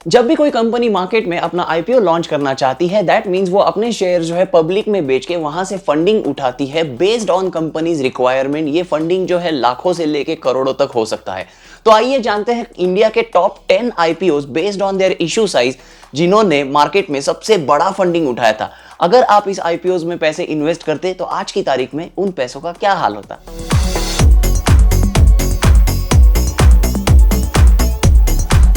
जब भी कोई कंपनी मार्केट में अपना आईपीओ लॉन्च करना चाहती है, दैट मींस वो अपने शेयर जो है पब्लिक में बेच के वहां से फंडिंग उठाती है बेस्ड ऑन कंपनीज रिक्वायरमेंट। ये फंडिंग जो है लाखों से लेके करोड़ों तक हो सकता है। तो आइए जानते हैं इंडिया के top 10 IPO based on their issue size जिन्होंने मार्केट में सबसे बड़ा फंडिंग उठाया था। अगर आप इस आईपीओ में पैसे इन्वेस्ट करते तो आज की तारीख में उन पैसों का क्या हाल होता।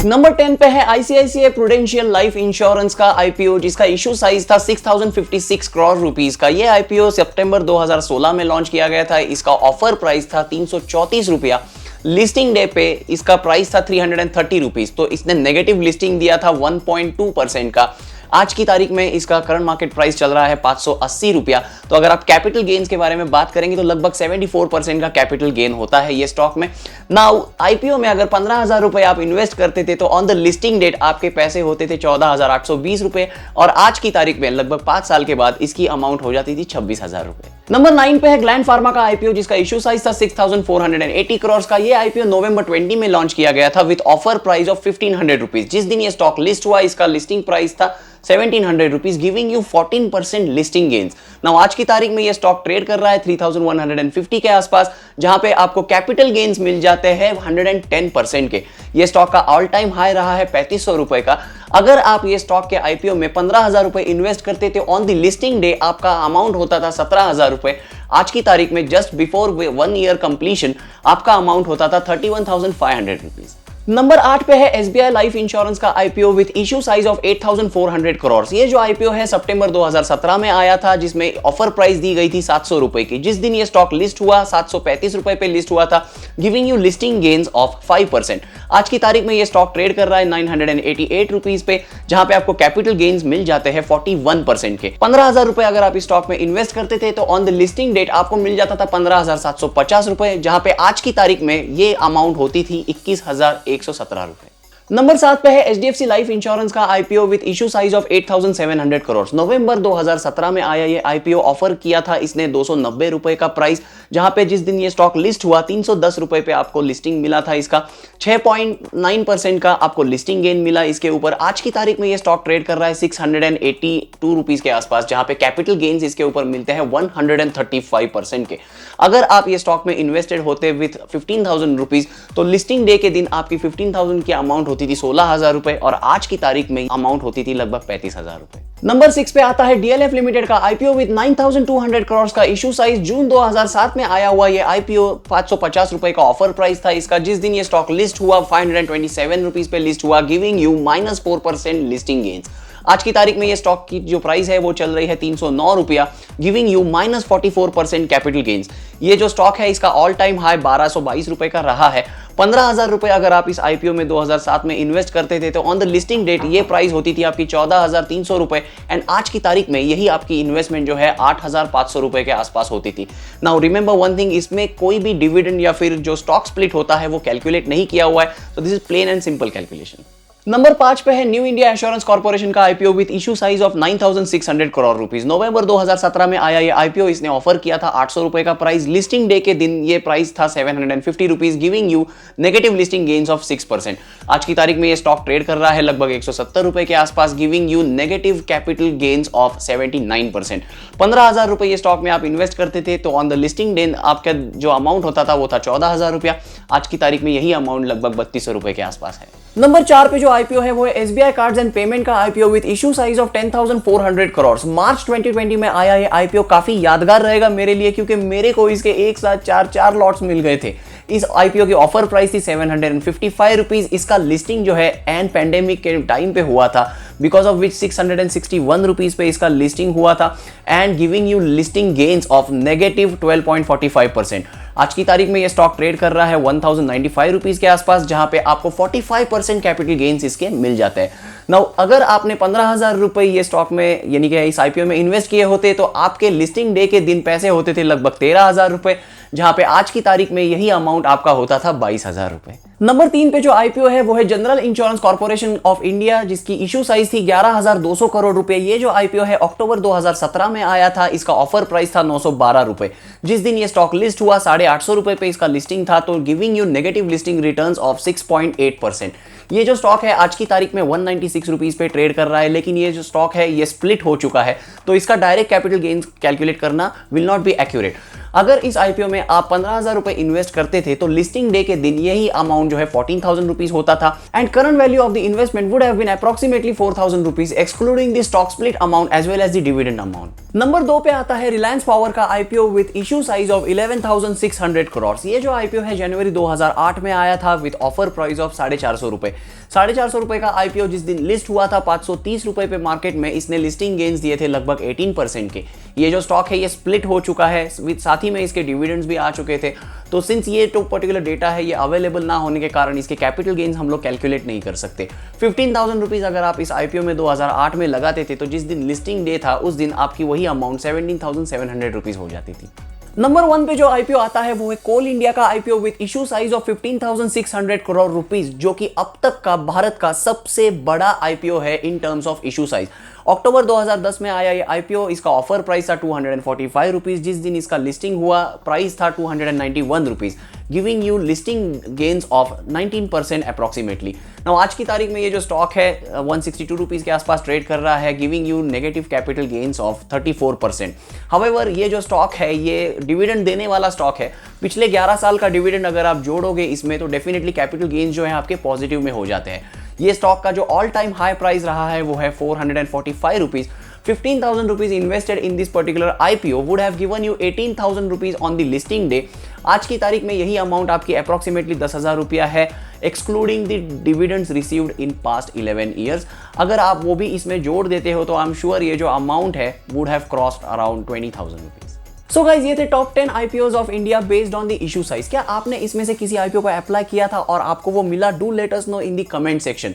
नंबर 10 पे है आईसीआईसीआई प्रूडेंशियल लाइफ इंश्योरेंस का आईपीओ, जिसका इशू साइज था 6056 करोड़ रुपीस का। यह आईपीओ सितंबर 2016 में लॉन्च किया गया था। इसका ऑफर प्राइस था 334 रुपया। लिस्टिंग डे पे इसका प्राइस था 330 रुपीस। तो इसने नेगेटिव लिस्टिंग दिया था 1.2% का। आज की तारीख में इसका करंट मार्केट प्राइस चल रहा है 580 रुपया। तो अगर आप कैपिटल गेन्स के बारे में बात करेंगे तो लगभग 74% का कैपिटल गेन होता है ये स्टॉक में। नाउ आईपीओ में अगर 15,000 रुपए आप इन्वेस्ट करते थे तो ऑन द लिस्टिंग डेट आपके पैसे होते थे 14,820 रुपए, और आज की तारीख में लगभग 5 साल के बाद इसकी अमाउंट हो जाती थी 26,000 रुपए। नंबर 9 पे है ग्लैंड फार्मा का आईपीओ, जिसका इशू साइज था 6,480 करोड़ का। ये आईपीओ नवंबर 20 में लॉन्च किया गया था with offer price of 1,500 rupees. जिस दिन ये स्टॉक लिस्ट हुआ इसका लिस्टिंग प्राइस था 1,700 rupees, giving you 14% listing gains. Now आज की तारीख में ये स्टॉक ट्रेड कर रहा है 3,150 के आसपास, जहां पे आपको कैपिटल गेन्स मिल जाते हैं 110% के। ये स्टॉक का ऑल टाइम हाई रहा है 3500 रुपए का। अगर आप ये स्टॉक के आईपीओ में 15,000 रुपए इन्वेस्ट करते थे ऑन द लिस्टिंग डे आपका अमाउंट होता था 17,000 रुपए। आज की तारीख में जस्ट बिफोर 1 ईयर कंप्लीशन आपका अमाउंट होता था 31,500 रुपीज। नंबर 8 पे है एसबीआई लाइफ इंश्योरेंस का IPO with issue size of 8,400 crore. ये जो आईपीओ है सितंबर 2017 में आया था, जिसमें ऑफर प्राइस दी गई थी 700 रुपए की। जिस दिन ये स्टॉक लिस्ट हुआ 735 रुपए पे लिस्ट हुआ था, giving you listing gains of 5%। आज की तारीख में ये स्टॉक ट्रेड कर रहा है 988 रुपीज पे, जहां पे आपको कैपिटल गेन्स मिल जाते हैं 41% के। 15,000 रुपए अगर आप इस स्टॉक में इन्वेस्ट करते थे तो ऑन द लिस्टिंग डेट आपको मिल जाता था 15,750 रुपए, जहां पे आज की तारीख में ये अमाउंट होती थी 21,117 रुपए। नंबर 7 पे है एचडीएफसी लाइफ इंश्योरेंस का IPO with issue size of 8,700 crore. नवंबर 2017 में आया ये आईपीओ। ऑफर किया था इसने 290 रुपए का प्राइस, जहां पे जिस दिन ये स्टॉक लिस्ट हुआ 310 रुपए पे आपको लिस्टिंग मिला था इसका। 6.9% का आपको लिस्टिंग गेन मिला इसके ऊपर। आज की तारीख में ये स्टॉक ट्रेड कर रहा है 682 रुपीज के आसपास, जहां पे कैपिटल गेन्स इसके ऊपर मिलते हैं 135% के। अगर आप ये स्टॉक में इन्वेस्टेड होते विथ 15,000 रुपीज तो लिस्टिंग डे के दिन आपकी 15,000 की अमाउंट होती थी 16,000 रुपए, और आज की तारीख में अमाउंट होती थी लगभग 35,000 रुपए। नंबर 6 पे आता है डीएलएफ लिमिटेड का आईपीओ विद 9,200 करोड़ का इशू साइज। जून 2007 में आया हुआ ये आईपीओ 550 रुपए का ऑफर प्राइस था इसका। जिस दिन ये स्टॉक लिस्ट हुआ 527 रुपीज पे लिस्ट हुआ, गिविंग यू -4% लिस्टिंग गेन्स। आज की तारीख में ये स्टॉक की जो प्राइस है वो चल रही है 309 रुपया, गिविंग यू -44% कैपिटल गेन्स। ये जो स्टॉक है इसका ऑल टाइम हाई 1,222 रुपए का रहा है। 15,000 रुपए अगर आप इस आईपीओ में 2007 में इन्वेस्ट करते थे तो ऑन द लिस्टिंग डेट ये प्राइस होती थी आपकी 14,300 रुपए, एंड आज की तारीख में यही आपकी इन्वेस्टमेंट जो है 8,500 रुपए के आसपास होती थी। नाउ रिमेंबर वन थिंग, इसमें कोई भी डिविडेंड या फिर जो स्टॉक स्प्लिट होता है वो कैलकुलेट नहीं किया हुआ है, तो this is plain and simple calculation. Number 5 पे है न्यू इंडिया एश्योरेंस कॉर्पोरेशन का IPO with issue size of 9,600 crore rupees. नवंबर 2017 में आया ये आईपीओ। इसने ऑफर किया था 800 रुपए का प्राइस। लिस्टिंग डे के दिन ये प्राइस था 750 rupees, giving you negative listing gains of 6%। आज की तारीख में ये स्टॉक ट्रेड कर रहा है लगभग 170 रुपए के आसपास, giving you negative capital gains of 79%। 15,000 रुपए ये स्टॉक में आप इन्वेस्ट करते थे तो ऑन द लिस्टिंग डे आपका जो अमाउंट होता था वो था 14,000 रुपया। आज की तारीख में यही अमाउंट लगभग 3200 रुपए के आसपास है। नंबर 4 पे जो आईपीओ है वो है एसबीआई कार्ड्स एंड पेमेंट का IPO with issue size of 10,400 crore. मार्च 2020 में आया ये आईपीओ। काफी यादगार रहेगा मेरे लिए, क्योंकि मेरे को इसके एक साथ 4 लॉट्स मिल गए थे। इस आईपीओ की ऑफर प्राइस थी 755 रुपीज। इसका लिस्टिंग जो है एंड पेंडेमिक के टाइम पे हुआ था, बिकॉज ऑफ विच 661 रुपीज पे इसका लिस्टिंग हुआ था, and giving you listing gains of negative 12.45%। आज की तारीख में ये स्टॉक ट्रेड कर रहा है 1,095 रुपीज के आसपास, जहां पे आपको 45% कैपिटल गेन्स इसके मिल जाते हैं। नाउ अगर आपने 15,000 रुपए ये स्टॉक में यानी कि इस आईपीओ में इन्वेस्ट किए होते तो आपके लिस्टिंग डे के दिन पैसे होते थे लगभग 13,000 रुपए, जहां पे आज की तारीख में यही अमाउंट आपका होता था 22,000 रुपए। नंबर 3 पे जो आईपीओ है वो है general insurance corporation of India, जिसकी इशू साइज थी 11,200 करोड़ रुपए। ये जो आईपीओ है अक्टूबर 2017 में आया था। इसका ऑफर प्राइस था 912 रुपए। जिस दिन ये स्टॉक लिस्ट हुआ 850 रुपए पे इसका लिस्टिंग था, तो giving you negative listing returns of 6.8%। ये जो स्टॉक है आज की तारीख में 196 रुपीज पे ट्रेड कर रहा है, लेकिन ये जो स्टॉक है ये स्प्लिट हो चुका है, तो इसका डायरेक्ट कैपिटल गेन्स कैलकुलेट करना विल नॉट बी एक्यूरेट। अगर इस आईपीओ में आप 15,000 रुपए इन्वेस्ट करते थे तो लिस्टिंग डे के दिन यही अमाउंट जो है 14,000 रुपीज होता था, and current value of the investment would have been approximately 4,000 rupees excluding the stock split amount as well as the dividend amount. Number 2 पे आता है रिलायंस पावर का IPO with issue size of 11,600 crore. ये जो आईपीओ है जनवरी 2008 में आया था विद ऑफर प्राइस ऑफ 450 रुपए। 450 रुपए का आईपीओ जिस दिन लिस्ट हुआ था 530 रुपए पे मार्केट में, इसने लिस्टिंग गेन्स दिए थे लगभग 18% के। ये जो स्टॉक है ये स्प्लिट हो चुका है, साथ ही में इसके डिविडेंड्स भी आ चुके थे। तो सिंस ये तो पर्टिकुलर डेटा है ये अवेलेबल ना होने के कारण इसके कैपिटल गेन्स हम लोग कैलकुलेट नहीं कर सकते। 15,000 रुपीज अगर आप इस आईपीओ में 2008 में लगाते थे तो जिस दिन लिस्टिंग डे था उस दिन आपकी वही अमाउंट 17,700 रुपीज हो जाती थी। नंबर 1 पे जो आईपीओ आता है वो है कोल इंडिया का IPO with issue size of 15,600 crore rupees, जो कि अब तक का भारत का सबसे बड़ा आईपीओ है in terms of issue size. अक्टूबर 2010 में आया ये आईपीओ। इसका ऑफर प्राइस था 245 रुपीज। जिस दिन इसका लिस्टिंग हुआ प्राइस था 291 rupees, giving you listing gains of 19% approximately. Now आज की तारीख में ये जो स्टॉक है 162 रुपीज के आसपास ट्रेड कर रहा है, giving you negative capital gains of 34%। However ये जो स्टॉक है ये डिविडेंड देने वाला स्टॉक है। पिछले 11 साल का डिविडेंड अगर आप जोड़ोगे इसमें तो डेफिनेटली कैपिटल गेन्स जो है आपके पॉजिटिव में हो जाते हैं। ये स्टॉक का जो ऑल टाइम हाई प्राइस रहा है वो है 445 rupees. 15,000 rupees invested in this particular IPO would have given you 18,000 rupees on the listing day। आज की तारीख में यही अमाउंट आपकी अप्रॉक्सीमेटली 10,000 रुपया है, excluding the dividends received in past 11 years. अगर आप वो भी इसमें जोड़ देते हो तो आई एम श्योर ये जो अमाउंट है would have crossed around 20,000 rupees. So guys ये थे top 10 IPOs of India based on the issue size. क्या आपने इसमें से किसी आईपीओ को अप्लाई किया था और आपको वो मिला? Do let us know in the comment section.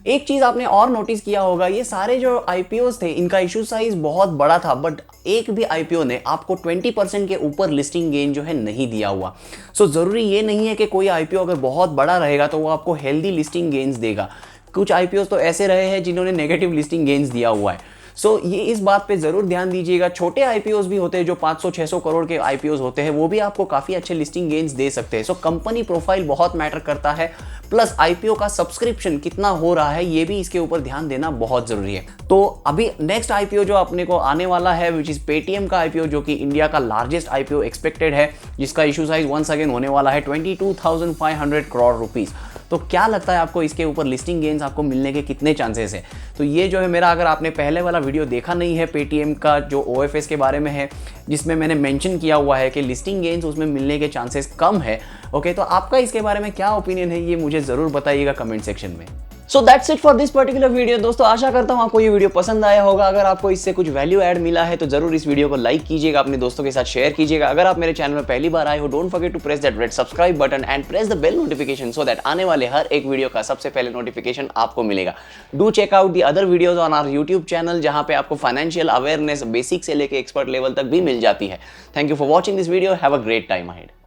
एक चीज आपने और नोटिस किया होगा, ये सारे जो आईपीओज थे इनका इशू साइज बहुत बड़ा था, बट एक भी आईपीओ ने आपको 20% के ऊपर लिस्टिंग गेन जो है नहीं दिया हुआ। सो जरूरी ये नहीं है कि कोई आईपीओ अगर बहुत बड़ा रहेगा तो वो आपको हेल्दी लिस्टिंग गेन्स देगा। कुछ आईपीओज तो ऐसे रहे हैं जिन्होंने नेगेटिव लिस्टिंग गेन्स दिया हुआ है। ये इस बात पे जरूर ध्यान दीजिएगा। छोटे आईपीओज भी होते हैं जो 500-600 करोड़ के आईपीओज होते हैं, वो भी आपको काफी अच्छे लिस्टिंग गेन्स दे सकते हैं। कंपनी प्रोफाइल बहुत मैटर करता है, प्लस आईपीओ का सब्सक्रिप्शन कितना हो रहा है ये भी इसके ऊपर ध्यान देना बहुत जरूरी है। तो अभी नेक्स्ट आईपीओ जो अपने को आने वाला है विच इज पेटीएम का आईपीओ, जो कि इंडिया का लार्जेस्ट आईपीओ एक्सपेक्टेड है, जिसका इशू साइज वंस अगेन होने वाला है 22,500 करोड़ रुपीज। तो क्या लगता है आपको इसके ऊपर लिस्टिंग गेन्स आपको मिलने के कितने चांसेस है? तो ये जो है मेरा, अगर आपने पहले वाला वीडियो देखा नहीं है पेटीएम का जो ओएफएस के बारे में है, जिसमें मैंने मेंशन किया हुआ है कि लिस्टिंग गेन्स उसमें मिलने के चांसेस कम है। ओके, तो आपका इसके बारे में क्या ओपिनियन है ये मुझे जरूर बताइएगा कमेंट सेक्शन में। So that's it for this particular video. दोस्तों आशा करता हूँ आपको ये वीडियो पसंद आया होगा। अगर आपको इससे कुछ वैल्यू ऐड मिला है तो जरूर इस वीडियो को लाइक कीजिएगा, अपने दोस्तों के साथ शेयर कीजिएगा। अगर आप मेरे चैनल में पहली बार आए हो, don't forget to press that red subscribe button and press the bell notification so that आने वाले हर एक वीडियो का सबसे पहले नोटिफिकेशन आपको मिलेगा। Do check out the other videos on our YouTube channel, जहां पे आपको फाइनेंशियल अवेयरनेस बेसिक से लेकर एक्सपर्ट लेवल तक भी मिल जाती है। Thank you for watching this video. Have a great time ahead.